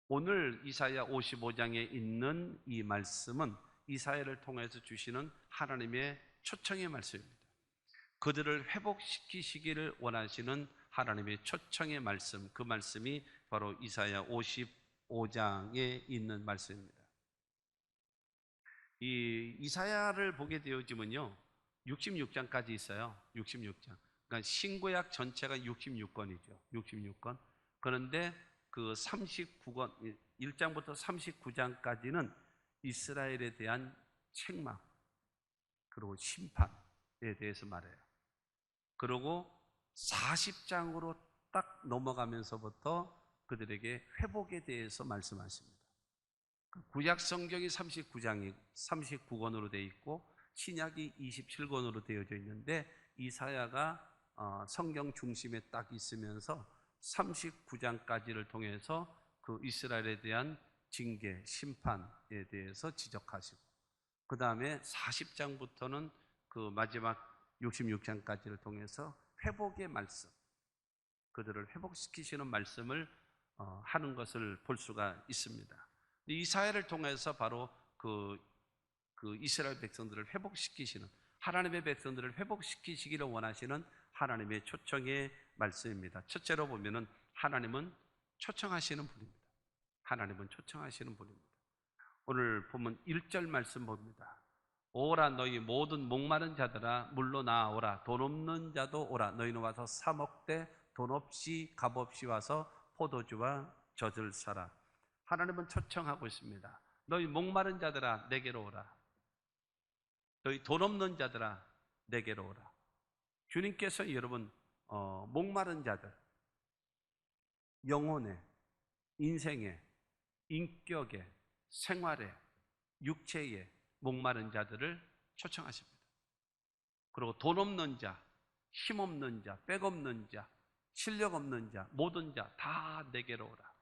오늘 이사야 55장에 있는 이 말씀은 이사야를 통해서 주시는 하나님의 초청의 말씀입니다. 그들을 회복시키시기를 원하시는 하나님의 초청의 말씀, 그 말씀이 바로 이사야 55장에 있는 말씀입니다. 이 이사야를 보게 되어지면요 66장까지 있어요. 66장. 그러니까 신구약 전체가 66권이죠. 66권. 그런데 그 39권 1장부터 39장까지는 이스라엘에 대한 책망 그리고 심판에 대해서 말해요. 그리고 40장으로 딱 넘어가면서부터 그들에게 회복에 대해서 말씀하십니다. 구약 성경이 39권으로 되어 있고 신약이 27권으로 되어져 있는데 이사야가 성경 중심에 딱 있으면서 39장까지를 통해서 그 이스라엘에 대한 징계, 심판에 대해서 지적하시고 그 다음에 40장부터는 그 마지막 66장까지를 통해서 회복의 말씀, 그들을 회복시키시는 말씀을 하는 것을 볼 수가 있습니다. 이사야를 통해서 바로 그 이스라엘 백성들을 회복시키시는 하나님의 백성들을 회복시키시기를 원하시는 하나님의 초청의 말씀입니다. 첫째로 보면은 하나님은 초청하시는 분입니다. 하나님은 초청하시는 분입니다. 오늘 보면 1절 말씀 봅니다. 오라 너희 모든 목마른 자들아 물로 나오라 돈 없는 자도 오라 너희는 와서 사 먹되 돈 없이 값 없이 와서 포도주와 젖을 사라. 하나님은 초청하고 있습니다. 너희 목마른 자들아 내게로 오라. 너희 돈 없는 자들아 내게로 오라. 주님께서 여러분 목마른 자들, 영혼에, 인생에, 인격에, 생활에, 육체에 목마른 자들을 초청하십니다. 그리고 돈 없는 자, 힘 없는 자, 백 없는 자, 실력 없는 자, 모든 자 다 내게로 오라.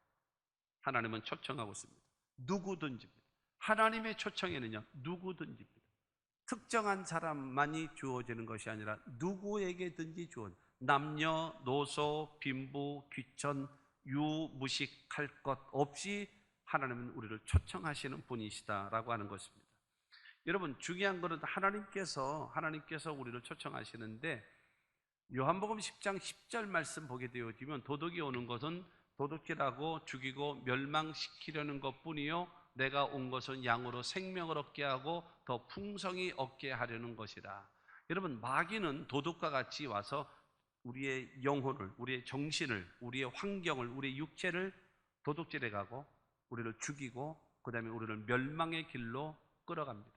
하나님은 초청하고 있습니다. 누구든지입니다. 하나님의 초청에는요 누구든지입니다. 특정한 사람만이 주어지는 것이 아니라 누구에게든지 주어집니다. 남녀, 노소, 빈부, 귀천, 유무식할 것 없이 하나님은 우리를 초청하시는 분이시다라고 하는 것입니다. 여러분 중요한 것은 하나님께서 우리를 초청하시는데 요한복음 10장 10절 말씀 보게 되어지면 도둑이 오는 것은 도둑질하고 죽이고 멸망시키려는 것뿐이요 내가 온 것은 양으로 생명을 얻게 하고 더 풍성히 얻게 하려는 것이라. 여러분 마귀는 도둑과 같이 와서 우리의 영혼을, 우리의 정신을, 우리의 환경을, 우리의 육체를 도둑질해 가고 우리를 죽이고 그 다음에 우리를 멸망의 길로 끌어갑니다.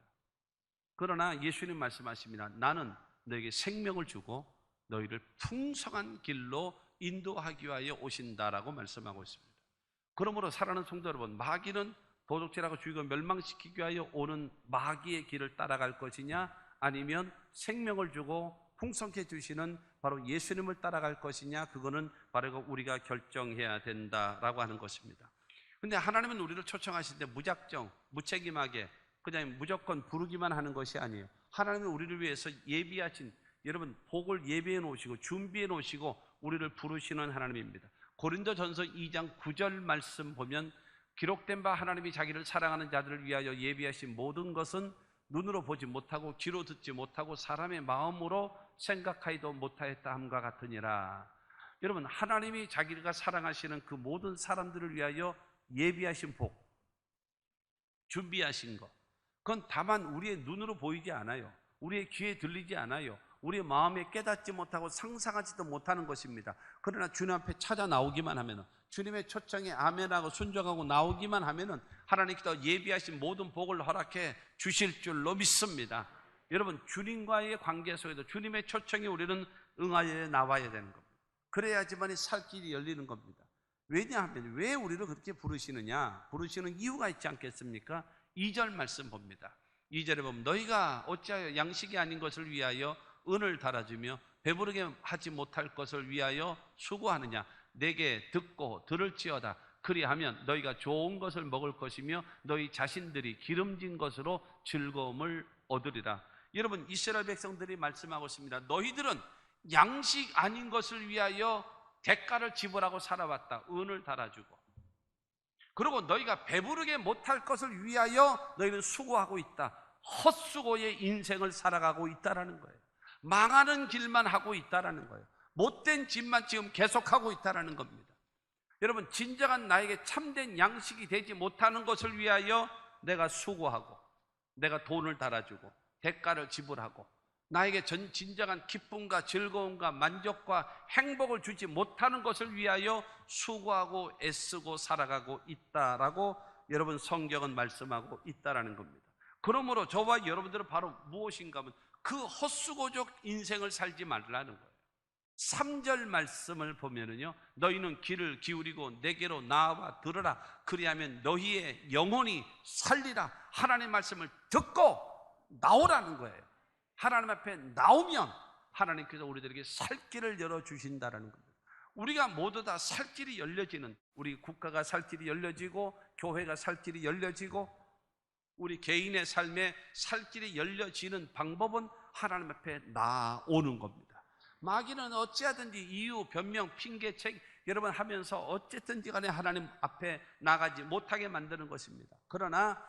그러나 예수님 말씀하십니다. 나는 너에게 생명을 주고 너희를 풍성한 길로 인도하기 위하여 오신다라고 말씀하고 있습니다. 그러므로 사랑하는 성도 여러분, 마귀는 도둑질하고 죽이고 멸망시키기 위하여 오는 마귀의 길을 따라갈 것이냐 아니면 생명을 주고 풍성케 주시는 바로 예수님을 따라갈 것이냐, 그거는 바로 우리가 결정해야 된다라고 하는 것입니다. 근데 하나님은 우리를 초청하실 때 무작정, 무책임하게 그냥 무조건 부르기만 하는 것이 아니에요. 하나님은 우리를 위해서 예비하신, 여러분 복을 예비해 놓으시고 준비해 놓으시고 우리를 부르시는 하나님입니다. 고린도전서 2장 9절 말씀 보면 기록된 바 하나님이 자기를 사랑하는 자들을 위하여 예비하신 모든 것은 눈으로 보지 못하고 귀로 듣지 못하고 사람의 마음으로 생각하지도 못하였다 함과 같으니라. 여러분 하나님이 자기가 사랑하시는 그 모든 사람들을 위하여 예비하신 복, 준비하신 것, 그건 다만 우리의 눈으로 보이지 않아요. 우리의 귀에 들리지 않아요. 우리의 마음에 깨닫지 못하고 상상하지도 못하는 것입니다. 그러나 주님 앞에 찾아 나오기만 하면, 주님의 초청에 아멘하고 순종하고 나오기만 하면 하나님께서 예비하신 모든 복을 허락해 주실 줄로 믿습니다. 여러분 주님과의 관계 속에서 주님의 초청에 우리는 응하여 나와야 되는 겁니다. 그래야지만 살 길이 열리는 겁니다. 왜냐하면 왜 우리를 그렇게 부르시느냐, 부르시는 이유가 있지 않겠습니까? 2절 말씀 봅니다. 2절에 보면 너희가 어찌하여 양식이 아닌 것을 위하여 은을 달아주며 배부르게 하지 못할 것을 위하여 수고하느냐. 내게 듣고 들을지어다. 그리하면 너희가 좋은 것을 먹을 것이며 너희 자신들이 기름진 것으로 즐거움을 얻으리라. 여러분 이스라엘 백성들이 말씀하고 있습니다. 너희들은 양식 아닌 것을 위하여 대가를 지불하고 살아왔다. 은을 달아주고. 그리고 너희가 배부르게 못할 것을 위하여 너희는 수고하고 있다. 헛수고의 인생을 살아가고 있다라는 거예요. 망하는 길만 하고 있다라는 거예요. 못된 짓만 지금 계속하고 있다라는 겁니다. 여러분, 진정한 나에게 참된 양식이 되지 못하는 것을 위하여 내가 수고하고, 내가 돈을 달아주고, 대가를 지불하고, 나에게 진정한 기쁨과 즐거움과 만족과 행복을 주지 못하는 것을 위하여 수고하고 애쓰고 살아가고 있다라고 여러분 성경은 말씀하고 있다라는 겁니다. 그러므로 저와 여러분들은 바로 무엇인가 하면 그 헛수고적 인생을 살지 말라는 거예요. 3절 말씀을 보면은요, 너희는 귀를 기울이고 내게로 나와 들으라. 그리하면 너희의 영혼이 살리라. 하나님의 말씀을 듣고 나오라는 거예요. 하나님 앞에 나오면 하나님께서 우리들에게 살 길을 열어주신다는 겁니다. 우리가 모두 다 살 길이 열려지는, 우리 국가가 살 길이 열려지고 교회가 살 길이 열려지고 우리 개인의 삶에 살 길이 열려지는 방법은 하나님 앞에 나오는 겁니다. 마귀는 어찌하든지 이유, 변명, 핑계책 여러분 하면서 어쨌든지 간에 하나님 앞에 나가지 못하게 만드는 것입니다. 그러나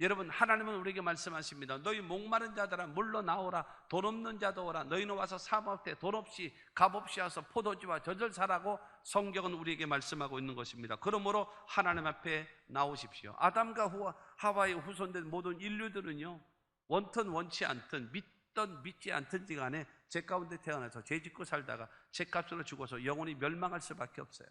여러분, 하나님은 우리에게 말씀하십니다. 너희 목마른 자들아 물러나오라. 돈 없는 자도 오라. 너희는 와서 사먹되 돈 없이 값없이 와서 포도주와 젖을 사라고 성경은 우리에게 말씀하고 있는 것입니다. 그러므로 하나님 앞에 나오십시오. 아담과 하와의 후손된 모든 인류들은요, 원튼 원치 않든 믿든 믿지 않든지 간에 죄 가운데 태어나서 죄 짓고 살다가 죄값으로 죽어서 영원히 멸망할 수밖에 없어요.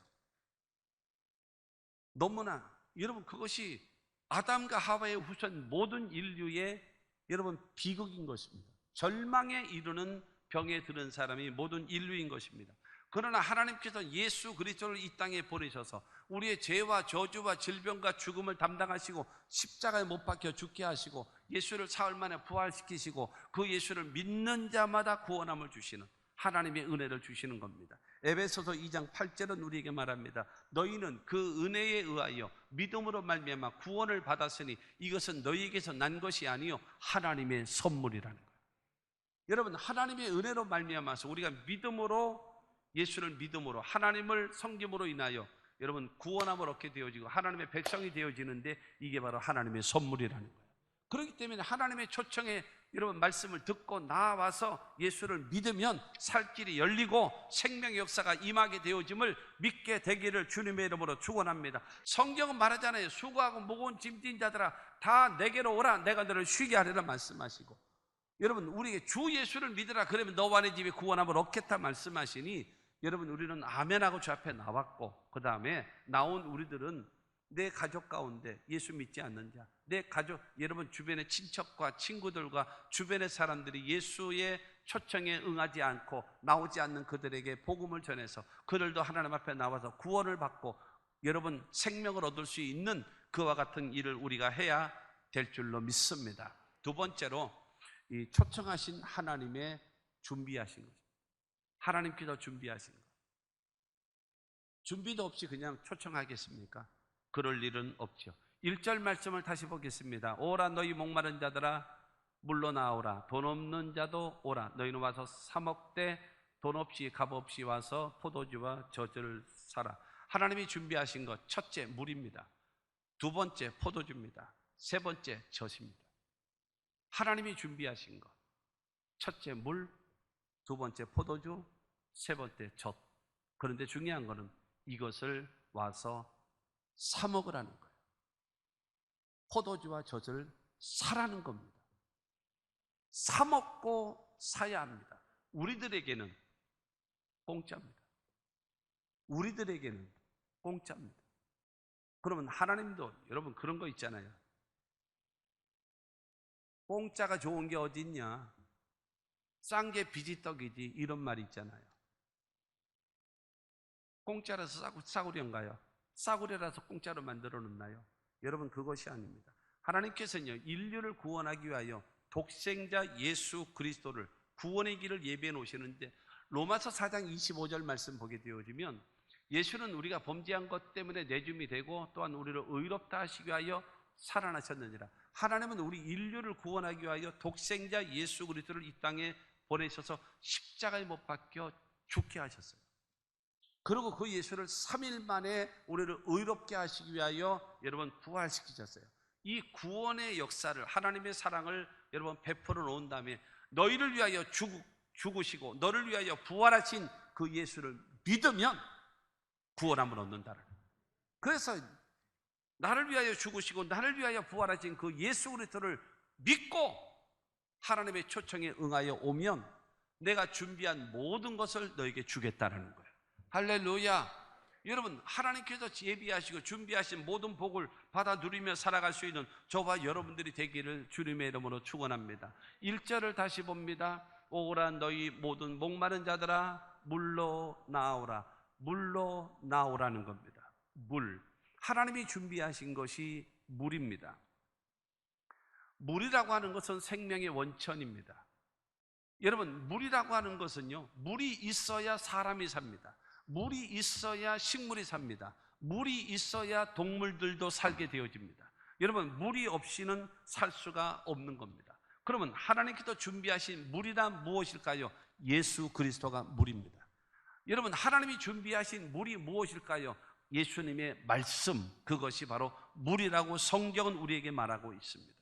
너무나 여러분, 그것이 아담과 하와의 후손 모든 인류의 여러분 비극인 것입니다. 절망에 이르는 병에 들은 사람이 모든 인류인 것입니다. 그러나 하나님께서 예수 그리스도를 이 땅에 보내셔서 우리의 죄와 저주와 질병과 죽음을 담당하시고 십자가에 못 박혀 죽게 하시고 예수를 사흘 만에 부활시키시고 그 예수를 믿는 자마다 구원함을 주시는 하나님의 은혜를 주시는 겁니다. 에베소서 2장 8절은 우리에게 말합니다. 너희는 그 은혜에 의하여 믿음으로 말미암아 구원을 받았으니 이것은 너희에게서 난 것이 아니요 하나님의 선물이라는 거예요. 여러분, 하나님의 은혜로 말미암아서 우리가 믿음으로, 예수를 믿음으로, 하나님을 섬김으로 인하여 여러분 구원함을 얻게 되어지고 하나님의 백성이 되어지는데 이게 바로 하나님의 선물이라는 거예요. 그렇기 때문에 하나님의 초청에 여러분 말씀을 듣고 나와서 예수를 믿으면 살 길이 열리고 생명의 역사가 임하게 되어짐을 믿게 되기를 주님의 이름으로 축원합니다. 성경은 말하잖아요. 수고하고 무거운 짐진 자들아 다 내게로 오라. 내가 너를 쉬게 하리라 말씀하시고, 여러분 우리에게 주 예수를 믿으라. 그러면 너와 내 집에 구원함을 얻겠다 말씀하시니, 여러분 우리는 아멘하고 주 앞에 나왔고 그 다음에 나온 우리들은 내 가족 가운데 예수 믿지 않는 자, 내 가족, 여러분 주변의 친척과 친구들과 주변의 사람들이 예수의 초청에 응하지 않고 나오지 않는 그들에게 복음을 전해서 그들도 하나님 앞에 나와서 구원을 받고 여러분 생명을 얻을 수 있는 그와 같은 일을 우리가 해야 될 줄로 믿습니다. 두 번째로 이 초청하신 하나님의 준비하신 거죠. 하나님께서 준비하신 것. 준비도 없이 그냥 초청하겠습니까? 그럴 일은 없죠. 1절 말씀을 다시 보겠습니다. 오라 너희 목마른 자들아 물러나오라. 돈 없는 자도 오라. 너희는 와서 사 먹되 돈 없이 값 없이 와서 포도주와 젖을 사라. 하나님이 준비하신 것, 첫째 물입니다. 두 번째 포도주입니다. 세 번째 젖입니다. 하나님이 준비하신 것, 첫째 물, 두 번째 포도주, 세 번째 젖. 그런데 중요한 것은 이것을 와서 사 먹으라는 거예요. 포도주와 젖을 사라는 겁니다. 사 먹고 사야 합니다. 우리들에게는 공짜입니다. 우리들에게는 공짜입니다. 그러면 하나님도 여러분 그런 거 있잖아요. 공짜가 좋은 게 어디 있냐? 싼 게 비지떡이지, 이런 말이 있잖아요. 공짜라서 싸구려인가요? 싸구려라서 공짜로 만들어 놓나요? 여러분 그것이 아닙니다. 하나님께서는요 인류를 구원하기 위하여 독생자 예수 그리스도를 구원의 길을 예비해 놓으시는데, 로마서 4장 25절 말씀 보게 되어지면 예수는 우리가 범죄한 것 때문에 내줌이 되고 또한 우리를 의롭다 하시기 위하여 살아나셨느니라. 하나님은 우리 인류를 구원하기 위하여 독생자 예수 그리스도를 이 땅에 보내셔서 십자가에 못 박혀 죽게 하셨어요. 그리고 그 예수를 3일 만에 우리를 의롭게 하시기 위하여 여러분 부활시키셨어요. 이 구원의 역사를, 하나님의 사랑을 여러분 베풀어 놓은 다음에 너희를 위하여 죽으시고 너를 위하여 부활하신 그 예수를 믿으면 구원함을 얻는다는 거예요. 그래서 나를 위하여 죽으시고 나를 위하여 부활하신 그 예수 그리스도를 믿고 하나님의 초청에 응하여 오면 내가 준비한 모든 것을 너에게 주겠다는 거예요. 할렐루야. 여러분, 하나님께서 예비하시고 준비하신 모든 복을 받아 누리며 살아갈 수 있는 저와 여러분들이 되기를 주님의 이름으로 축원합니다. 1절을 다시 봅니다. 오라 너희 모든 목마른 자들아 물로 나오라. 물로 나오라는 겁니다. 물. 하나님이 준비하신 것이 물입니다. 물이라고 하는 것은 생명의 원천입니다. 여러분, 물이라고 하는 것은요, 물이 있어야 사람이 삽니다. 물이 있어야 식물이 삽니다. 물이 있어야 동물들도 살게 되어집니다. 여러분, 물이 없이는 살 수가 없는 겁니다. 그러면 하나님께서 준비하신 물이란 무엇일까요? 예수 그리스도가 물입니다. 여러분, 하나님이 준비하신 물이 무엇일까요? 예수님의 말씀, 그것이 바로 물이라고 성경은 우리에게 말하고 있습니다.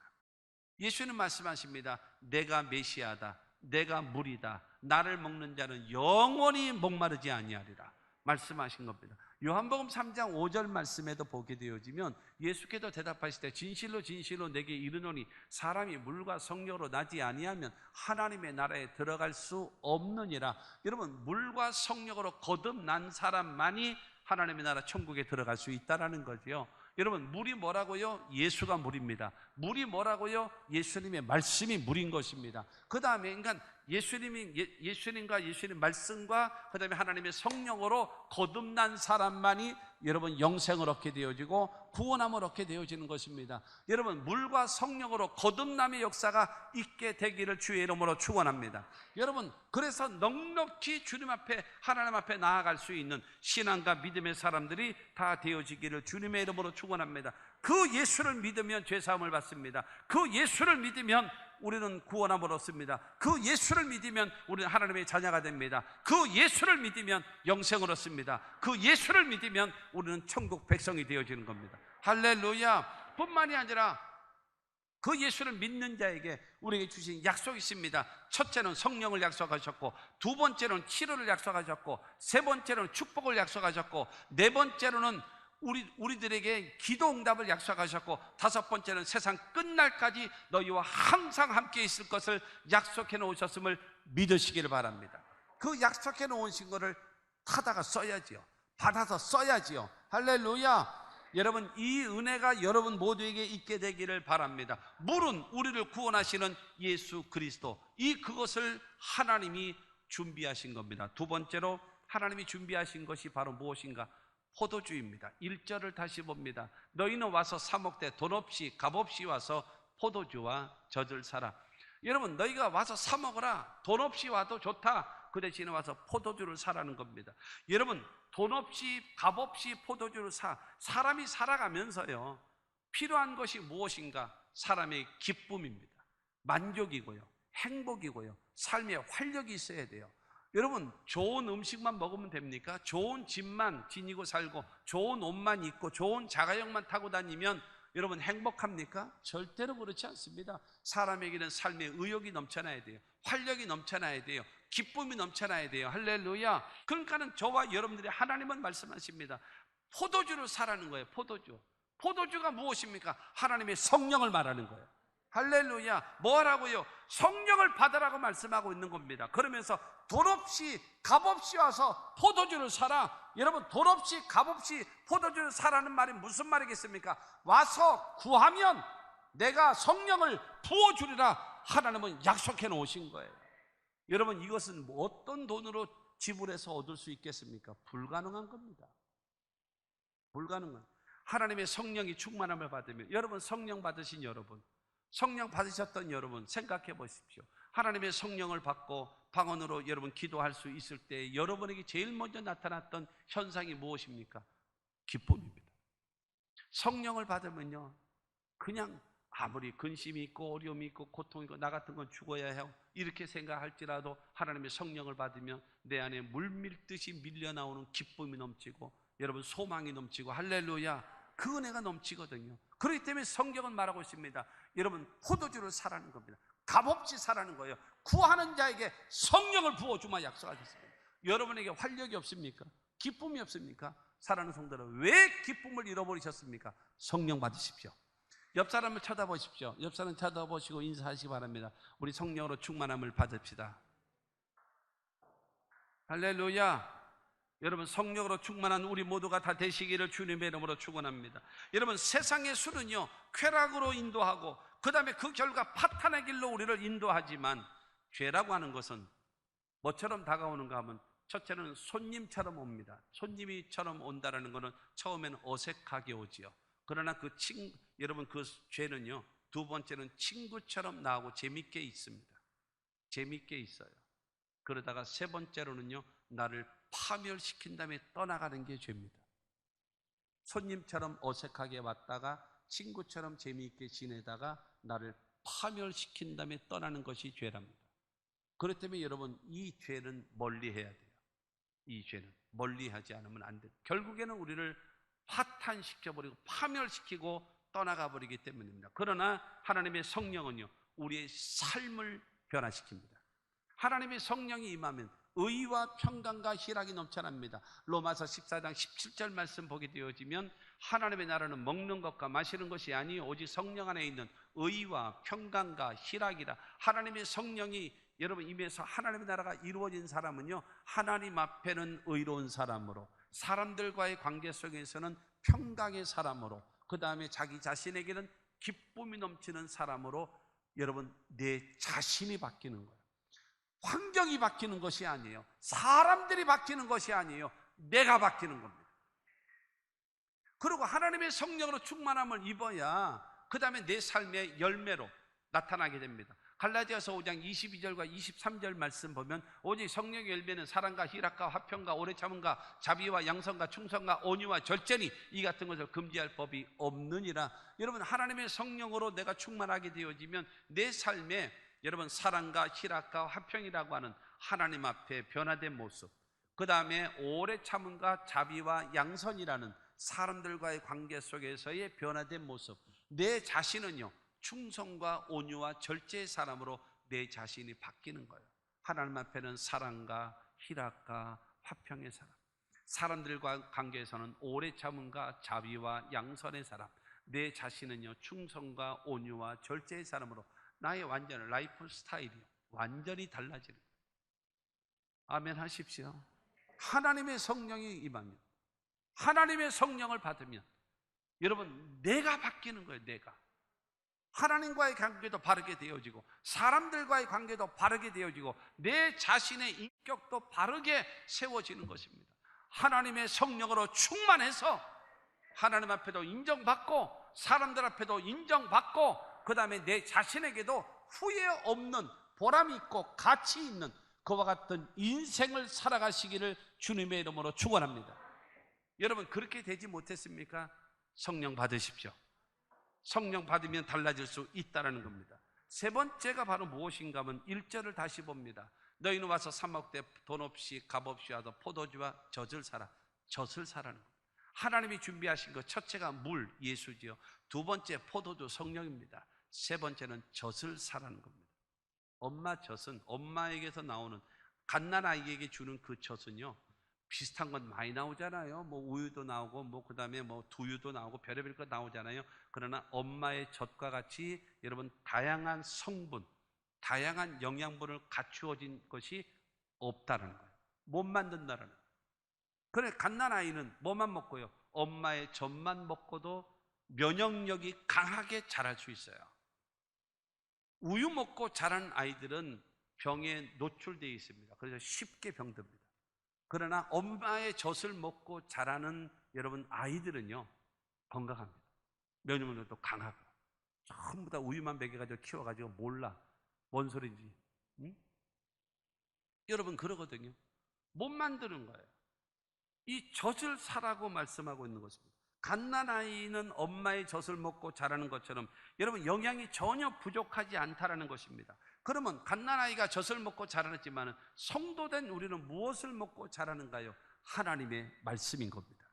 예수님 말씀하십니다. 내가 메시아다, 내가 물이다, 나를 먹는 자는 영원히 목마르지 아니하리라 말씀하신 겁니다. 요한복음 3장 5절 말씀에도 보게 되어지면 예수께서 대답하실 때 진실로 진실로 내게 이르노니 사람이 물과 성령으로 나지 아니하면 하나님의 나라에 들어갈 수 없느니라. 여러분, 물과 성령으로 거듭난 사람만이 하나님의 나라 천국에 들어갈 수 있다는 거죠. 여러분, 물이 뭐라고요? 예수가 물입니다. 물이 뭐라고요? 예수님의 말씀이 물인 것입니다. 그 다음에 그러니까 예수님과 예수님 말씀과 그 다음에 하나님의 성령으로 거듭난 사람만이 여러분 영생을 얻게 되어지고 구원함을 얻게 되어지는 것입니다. 여러분, 물과 성령으로 거듭남의 역사가 있게 되기를 주의 이름으로 축원합니다. 여러분, 그래서 넉넉히 주님 앞에, 하나님 앞에 나아갈 수 있는 신앙과 믿음의 사람들이 다 되어지기를 주님의 이름으로 축원합니다. 그 예수를 믿으면 죄사함을 받습니다. 그 예수를 믿으면 우리는 구원함을 얻습니다. 그 예수를 믿으면 우리는 하나님의 자녀가 됩니다. 그 예수를 믿으면 영생을 얻습니다. 그 예수를 믿으면 우리는 천국 백성이 되어지는 겁니다. 할렐루야. 뿐만이 아니라 그 예수를 믿는 자에게 우리에게 주신 약속이 있습니다. 첫째는 성령을 약속하셨고, 두 번째는 치료를 약속하셨고, 세 번째는 축복을 약속하셨고, 네 번째로는 우리들에게 기도 응답을 약속하셨고, 다섯 번째는 세상 끝날까지 너희와 항상 함께 있을 것을 약속해 놓으셨음을 믿으시기를 바랍니다. 그 약속해 놓으신 것을 타다가 써야지요. 받아서 써야지요. 할렐루야. 여러분, 이 은혜가 여러분 모두에게 있게 되기를 바랍니다. 물은 우리를 구원하시는 예수 그리스도, 그것을 하나님이 준비하신 겁니다. 두 번째로 하나님이 준비하신 것이 바로 무엇인가? 포도주입니다. 1절을 다시 봅니다. 너희는 와서 사 먹되 돈 없이 값 없이 와서 포도주와 젖을 사라. 여러분, 너희가 와서 사 먹어라. 돈 없이 와도 좋다. 그 대신에 와서 포도주를 사라는 겁니다. 여러분, 돈 없이 값 없이 포도주를 사람이 살아가면서요, 필요한 것이 무엇인가? 사람의 기쁨입니다. 만족이고요, 행복이고요, 삶의 활력이 있어야 돼요. 여러분, 좋은 음식만 먹으면 됩니까? 좋은 집만 지니고 살고 좋은 옷만 입고 좋은 자가용만 타고 다니면 여러분 행복합니까? 절대로 그렇지 않습니다. 사람에게는 삶의 의욕이 넘쳐나야 돼요. 활력이 넘쳐나야 돼요. 기쁨이 넘쳐나야 돼요. 할렐루야. 그러니까는 저와 여러분들이 하나님은 말씀하십니다. 포도주를 사라는 거예요. 포도주가 무엇입니까? 하나님의 성령을 말하는 거예요. 할렐루야. 뭐라고요? 성령을 받으라고 말씀하고 있는 겁니다. 그러면서 돈 없이 값 없이 와서 포도주를 사라. 여러분, 돈 없이 값 없이 포도주를 사라는 말이 무슨 말이겠습니까? 와서 구하면 내가 성령을 부어주리라 하나님은 약속해 놓으신 거예요. 여러분, 이것은 어떤 돈으로 지불해서 얻을 수 있겠습니까? 불가능한 겁니다. 불가능한. 하나님의 성령이 충만함을 받으면, 여러분 성령 받으신 여러분, 성령 받으셨던 여러분 생각해 보십시오. 하나님의 성령을 받고 방언으로 여러분 기도할 수 있을 때 여러분에게 제일 먼저 나타났던 현상이 무엇입니까? 기쁨입니다. 성령을 받으면요, 그냥 아무리 근심이 있고 어려움이 있고 고통이 있고 나 같은 건 죽어야 해요 이렇게 생각할지라도 하나님의 성령을 받으면 내 안에 물밀듯이 밀려나오는 기쁨이 넘치고 여러분 소망이 넘치고 할렐루야 그 은혜가 넘치거든요. 그렇기 때문에 성경은 말하고 있습니다. 여러분 포도주를 사라는 겁니다. 값없이 사라는 거예요. 구하는 자에게 성령을 부어주마 약속하셨습니다. 여러분에게 활력이 없습니까? 기쁨이 없습니까? 사랑하는 성도들 왜 기쁨을 잃어버리셨습니까? 성령 받으십시오. 옆 사람을 쳐다보십시오. 옆 사람 쳐다보시고 인사하시기 바랍니다. 우리 성령으로 충만함을 받읍시다. 할렐루야. 여러분 성령으로 충만한 우리 모두가 다 되시기를 주님의 이름으로 축원합니다. 여러분 세상의 술은요 쾌락으로 인도하고 그 다음에 그 결과 파탄의 길로 우리를 인도하지만 죄라고 하는 것은 뭐처럼 다가오는가 하면 첫째는 손님처럼 옵니다. 손님이처럼 온다라는 것은 처음에는 어색하게 오지요. 그러나 여러분 그 죄는요 두 번째는 친구처럼 나오고 재밌게 있습니다. 재밌게 있어요. 그러다가 세 번째로는요 나를 파멸시킨 다음에 떠나가는 게 죄입니다. 손님처럼 어색하게 왔다가 친구처럼 재미있게 지내다가 나를 파멸시킨 다음에 떠나는 것이 죄랍니다. 그렇기 때문에 여러분 이 죄는 멀리해야 돼요. 이 죄는 멀리하지 않으면 안 돼요. 결국에는 우리를 파탄시켜버리고 파멸시키고 떠나가 버리기 때문입니다. 그러나 하나님의 성령은요 우리의 삶을 변화시킵니다. 하나님의 성령이 임하면 의와 평강과 희락이 넘쳐납니다. 로마서 14장 17절 말씀 보게 되어지면 하나님의 나라는 먹는 것과 마시는 것이 아니요 오직 성령 안에 있는 의와 평강과 희락이라. 하나님의 성령이 여러분 임해서 하나님의 나라가 이루어진 사람은요 하나님 앞에는 의로운 사람으로 사람들과의 관계 속에서는 평강의 사람으로 그 다음에 자기 자신에게는 기쁨이 넘치는 사람으로 여러분 내 자신이 바뀌는 거예요. 환경이 바뀌는 것이 아니에요. 사람들이 바뀌는 것이 아니에요. 내가 바뀌는 겁니다. 그리고 하나님의 성령으로 충만함을 입어야 그 다음에 내 삶의 열매로 나타나게 됩니다. 갈라디아서 5장 22절과 23절 말씀 보면 오직 성령의 열매는 사랑과 희락과 화평과 오래 참음과 자비와 양선과 충성과 온유와 절제니 이 같은 것을 금지할 법이 없느니라. 여러분 하나님의 성령으로 내가 충만하게 되어지면 내 삶에 여러분 사랑과 희락과 화평이라고 하는 하나님 앞에 변화된 모습, 그 다음에 오래 참음과 자비와 양선이라는 사람들과의 관계 속에서의 변화된 모습, 내 자신은요 충성과 온유와 절제의 사람으로 내 자신이 바뀌는 거예요. 하나님 앞에는 사랑과 희락과 화평의 사람, 사람들과 관계에서는 오래 참음과 자비와 양선의 사람, 내 자신은요 충성과 온유와 절제의 사람으로 나의 완전한 라이프 스타일이 완전히 달라지는 거예요. 아멘 하십시오. 하나님의 성령이 임하면, 하나님의 성령을 받으면 여러분 내가 바뀌는 거예요. 내가 하나님과의 관계도 바르게 되어지고 사람들과의 관계도 바르게 되어지고 내 자신의 인격도 바르게 세워지는 것입니다. 하나님의 성령으로 충만해서 하나님 앞에도 인정받고 사람들 앞에도 인정받고 그 다음에 내 자신에게도 후회 없는 보람이 있고 가치 있는 그와 같은 인생을 살아가시기를 주님의 이름으로 축원합니다. 여러분 그렇게 되지 못했습니까? 성령 받으십시오. 성령 받으면 달라질 수 있다는 겁니다. 세 번째가 바로 무엇인가 하면 1절을 다시 봅니다. 너희는 와서 사 먹되 돈 없이 값 없이 와서 포도주와 젖을 사라. 젖을 사라는 겁니다. 하나님이 준비하신 것 첫째가 물, 예수지요. 두 번째 포도주, 성령입니다. 세 번째는 젖을 사라는 겁니다. 엄마 젖은 엄마에게서 나오는 갓난아이에게 주는 그 젖은요 비슷한 건 많이 나오잖아요. 뭐 우유도 나오고 뭐 그다음에 뭐 두유도 나오고 별의별 거 나오잖아요. 그러나 엄마의 젖과 같이 여러분 다양한 성분, 다양한 영양분을 갖추어진 것이 없다는 거예요. 못 만든다는 거예요. 그래 갓난아이는 뭐만 먹고요? 엄마의 젖만 먹고도 면역력이 강하게 자랄 수 있어요. 우유 먹고 자란 아이들은 병에 노출되어 있습니다. 그래서 쉽게 병듭니다. 그러나 엄마의 젖을 먹고 자라는 여러분 아이들은요 건강합니다. 면역력도 강하고 전부 다 우유만 먹여가지고 키워가지고 몰라 뭔 소리인지. 응? 여러분 그러거든요. 못 만드는 거예요. 이 젖을 사라고 말씀하고 있는 것입니다. 갓난아이는 엄마의 젖을 먹고 자라는 것처럼 여러분 영양이 전혀 부족하지 않다라는 것입니다. 그러면 갓난아이가 젖을 먹고 자라지만 성도된 우리는 무엇을 먹고 자라는가요? 하나님의 말씀인 겁니다.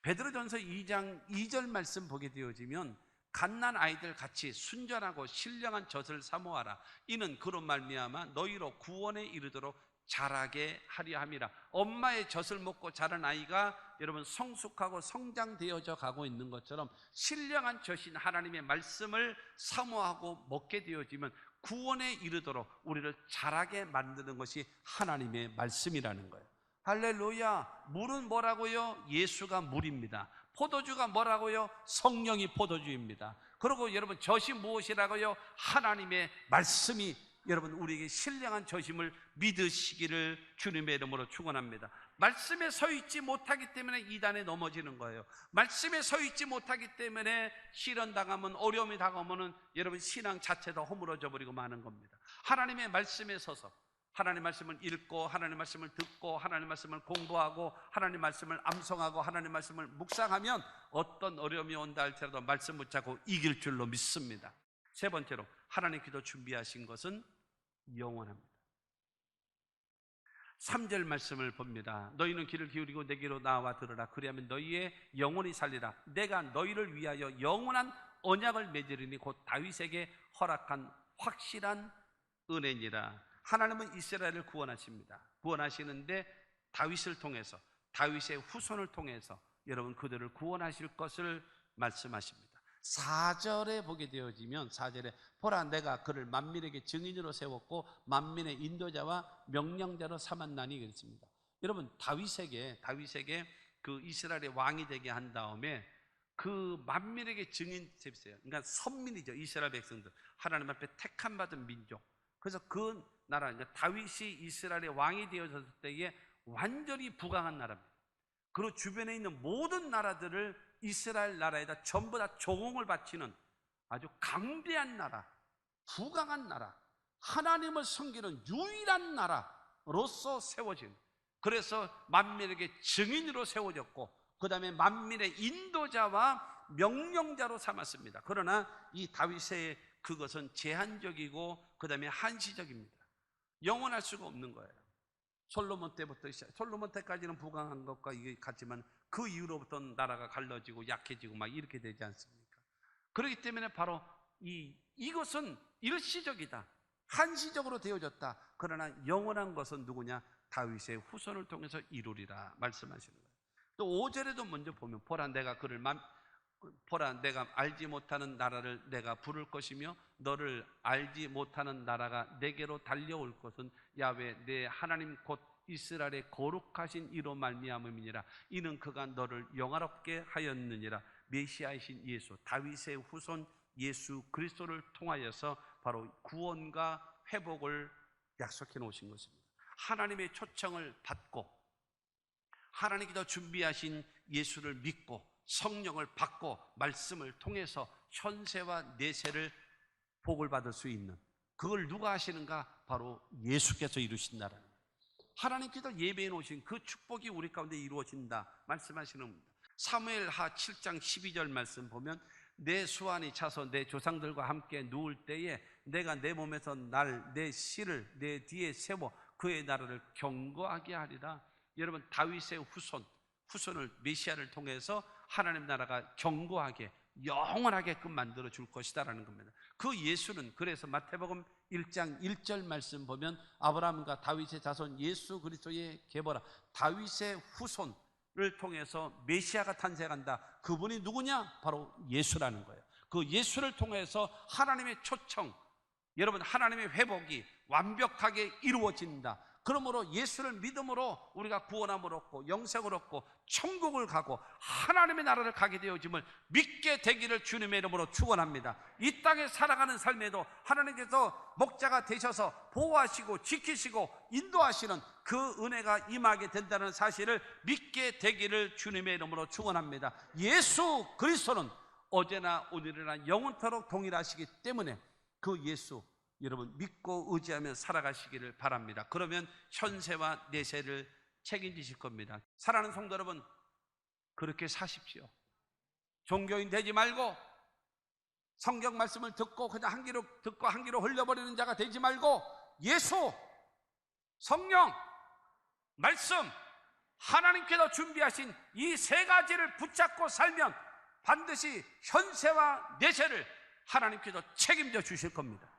베드로전서 2장 2절 말씀 보게 되어지면 갓난아이들 같이 순전하고 신령한 젖을 사모하라. 이는 그로 말미암아 너희로 구원에 이르도록 자라게 하려 함이라. 엄마의 젖을 먹고 자란 아이가 여러분 성숙하고 성장되어져 가고 있는 것처럼 신령한 젖인 하나님의 말씀을 사모하고 먹게 되어지면 구원에 이르도록 우리를 자라게 만드는 것이 하나님의 말씀이라는 거예요. 할렐루야. 물은 뭐라고요? 예수가 물입니다. 포도주가 뭐라고요? 성령이 포도주입니다. 그리고 여러분 젖이 무엇이라고요? 하나님의 말씀이 여러분 우리에게 신령한 젖임을 믿으시기를 주님의 이름으로 축원합니다. 말씀에 서 있지 못하기 때문에 이단에 넘어지는 거예요. 말씀에 서 있지 못하기 때문에 시련 당하면, 어려움이 다가오면 여러분 신앙 자체도 허물어져 버리고 마는 겁니다. 하나님의 말씀에 서서 하나님 말씀을 읽고 하나님 말씀을 듣고 하나님 말씀을 공부하고 하나님 말씀을 암송하고 하나님 말씀을 묵상하면 어떤 어려움이 온다 할지라도 말씀 붙잡고 이길 줄로 믿습니다. 세 번째로 하나님께서 준비하신 것은 영원합니다. 3절 말씀을 봅니다. 너희는 귀를 기울이고 내게로 나와 들으라. 그리하면 너희의 영혼이 살리라. 내가 너희를 위하여 영원한 언약을 맺으리니 곧 다윗에게 허락한 확실한 은혜니라. 하나님은 이스라엘을 구원하십니다. 구원하시는데 다윗을 통해서, 다윗의 후손을 통해서 여러분 그들을 구원하실 것을 말씀하십니다. 4절에 보게 되어지면 4절에 보라 내가 그를 만민에게 증인으로 세웠고 만민의 인도자와 명령자로 삼았나니 그랬습니다. 여러분 다윗에게 그 이스라엘의 왕이 되게 한 다음에 그 만민에게 증인 세웠어요. 그러니까 선민이죠. 이스라엘 백성들, 하나님 앞에 택함 받은 민족. 그래서 그 나라, 다윗이 이스라엘의 왕이 되어졌을 때에 완전히 부강한 나라입니다. 그리고 주변에 있는 모든 나라들을 이스라엘 나라에다 전부 다 조공을 바치는 아주 강대한 나라, 부강한 나라, 하나님을 섬기는 유일한 나라로서 세워진, 그래서 만민에게 증인으로 세워졌고 그 다음에 만민의 인도자와 명령자로 삼았습니다. 그러나 이 다윗의 그것은 제한적이고 그 다음에 한시적입니다. 영원할 수가 없는 거예요. 솔로몬 때까지는 부강한 것과 이게 같지만 그 이후로부터 나라가 갈라지고 약해지고 막 이렇게 되지 않습니까? 그렇기 때문에 바로 이것은 일시적이다, 한시적으로 되어졌다. 그러나 영원한 것은 누구냐? 다윗의 후손을 통해서 이루리라 말씀하시는 거예요. 또 5절에도 먼저 보면 보라 내가 알지 못하는 나라를 내가 부를 것이며 너를 알지 못하는 나라가 내게로 달려올 것은 야훼 내 하나님 곧 이스라엘의 거룩하신 이로 말미암음이니라. 이는 그가 너를 영화롭게 하였느니라. 메시아이신 예수, 다윗의 후손 예수 그리스도를 통하여서 바로 구원과 회복을 약속해 놓으신 것입니다. 하나님의 초청을 받고 하나님께서 준비하신 예수를 믿고 성령을 받고 말씀을 통해서 현세와 내세를 복을 받을 수 있는, 그걸 누가 하시는가? 바로 예수께서 이루신다라는 거예요. 하나님께서 예배해 놓으신 그 축복이 우리 가운데 이루어진다 말씀하시는 겁니다. 사무엘하 7장 12절 말씀 보면 내 수완이 차서 내 조상들과 함께 누울 때에 내가 내 몸에서 내 씨를 내 뒤에 세워 그의 나라를 경고하게 하리라. 여러분 다윗의 후손을 메시아를 통해서 하나님 나라가 견고하게 영원하게끔 만들어 줄 것이다라는 겁니다. 그 예수는 그래서 마태복음 1장 1절 말씀 보면 아브라함과 다윗의 자손 예수 그리스도의 계보라. 다윗의 후손을 통해서 메시아가 탄생한다. 그분이 누구냐? 바로 예수라는 거예요. 그 예수를 통해서 하나님의 초청, 여러분 하나님의 회복이 완벽하게 이루어진다. 그러므로 예수를 믿음으로 우리가 구원함을 얻고 영생을 얻고 천국을 가고 하나님의 나라를 가게 되어짐을 믿게 되기를 주님의 이름으로 축원합니다. 이 땅에 살아가는 삶에도 하나님께서 목자가 되셔서 보호하시고 지키시고 인도하시는 그 은혜가 임하게 된다는 사실을 믿게 되기를 주님의 이름으로 축원합니다. 예수 그리스도는 어제나 오늘이나 영원토록 동일하시기 때문에 그 예수 여러분 믿고 의지하며 살아가시기를 바랍니다. 그러면 현세와 내세를 책임지실 겁니다. 사랑하는 성도 여러분, 그렇게 사십시오. 종교인 되지 말고 성경 말씀을 듣고 그냥 한 귀로 듣고 한 귀로 흘려버리는 자가 되지 말고 예수, 성령, 말씀, 하나님께서 준비하신 이 세 가지를 붙잡고 살면 반드시 현세와 내세를 하나님께서 책임져 주실 겁니다.